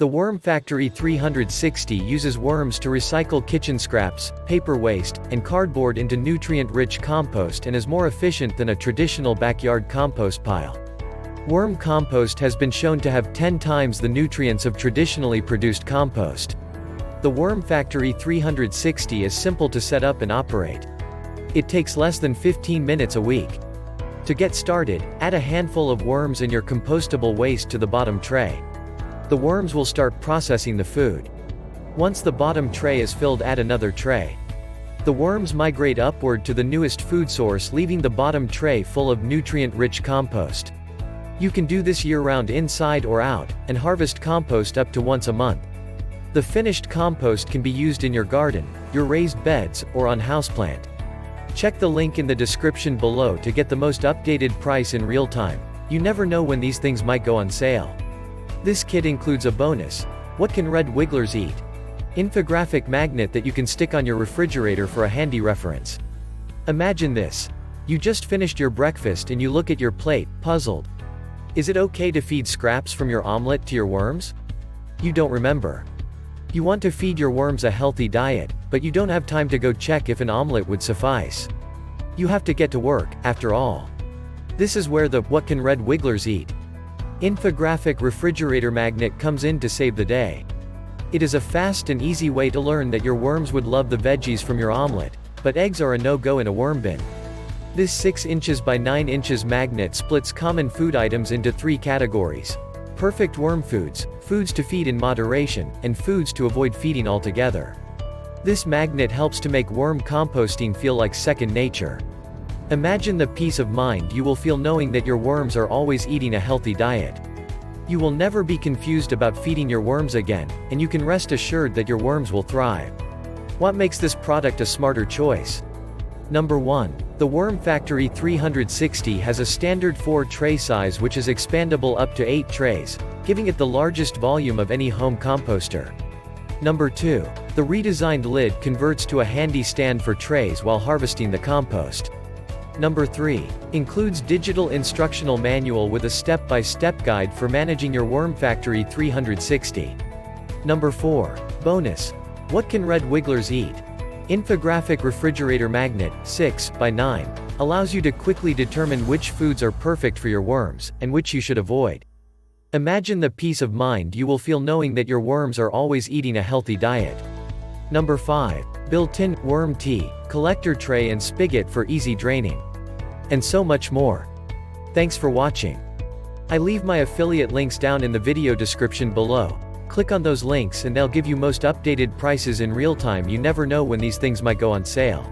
The Worm Factory 360 uses worms to recycle kitchen scraps, paper waste, and cardboard into nutrient-rich compost and is more efficient than a traditional backyard compost pile. Worm compost has been shown to have 10 times the nutrients of traditionally produced compost. The Worm Factory 360 is simple to set up and operate. It takes less than 15 minutes a week. To get started, add a handful of worms and your compostable waste to the bottom tray. The worms will start processing the food. Once the bottom tray is filled, add another tray. The worms migrate upward to the newest food source, leaving the bottom tray full of nutrient-rich compost. You can do this year-round inside or out, and harvest compost up to once a month. The finished compost can be used in your garden, your raised beds, or on houseplant. Check the link in the description below to get the most updated price in real time. You never know when these things might go on sale. This kit includes a bonus. What can red wigglers eat? Infographic magnet that you can stick on your refrigerator for a handy reference. Imagine this. You just finished your breakfast and you look at your plate, puzzled. Is it okay to feed scraps from your omelet to your worms? You don't remember. You want to feed your worms a healthy diet, but you don't have time to go check if an omelet would suffice. You have to get to work, after all. This is where the "What can red wigglers eat?" infographic refrigerator magnet comes in to save the day. It is a fast and easy way to learn that your worms would love the veggies from your omelet, but eggs are a no-go in a worm bin. This 6 inches by 9 inches magnet splits common food items into 3 categories: perfect worm foods, foods to feed in moderation, and foods to avoid feeding altogether. This magnet helps to make worm composting feel like second nature. Imagine the peace of mind you will feel knowing that your worms are always eating a healthy diet. You will never be confused about feeding your worms again, and you can rest assured that your worms will thrive. What makes this product a smarter choice? Number 1. The Worm Factory 360 has a standard 4 tray size which is expandable up to 8 trays, giving it the largest volume of any home composter. Number 2. The redesigned lid converts to a handy stand for trays while harvesting the compost. Number 3. Includes digital instructional manual with a step-by-step guide for managing your Worm Factory 360. Number 4. Bonus. What can red wigglers eat? Infographic refrigerator magnet, 6 by 9, allows you to quickly determine which foods are perfect for your worms, and which you should avoid. Imagine the peace of mind you will feel knowing that your worms are always eating a healthy diet. Number 5. Built-in worm tea, collector tray and spigot for easy draining. And so much more. Thanks for watching. I leave my affiliate links down in the video description below. Click on those links and they'll give you most updated prices in real time. You never know when these things might go on sale.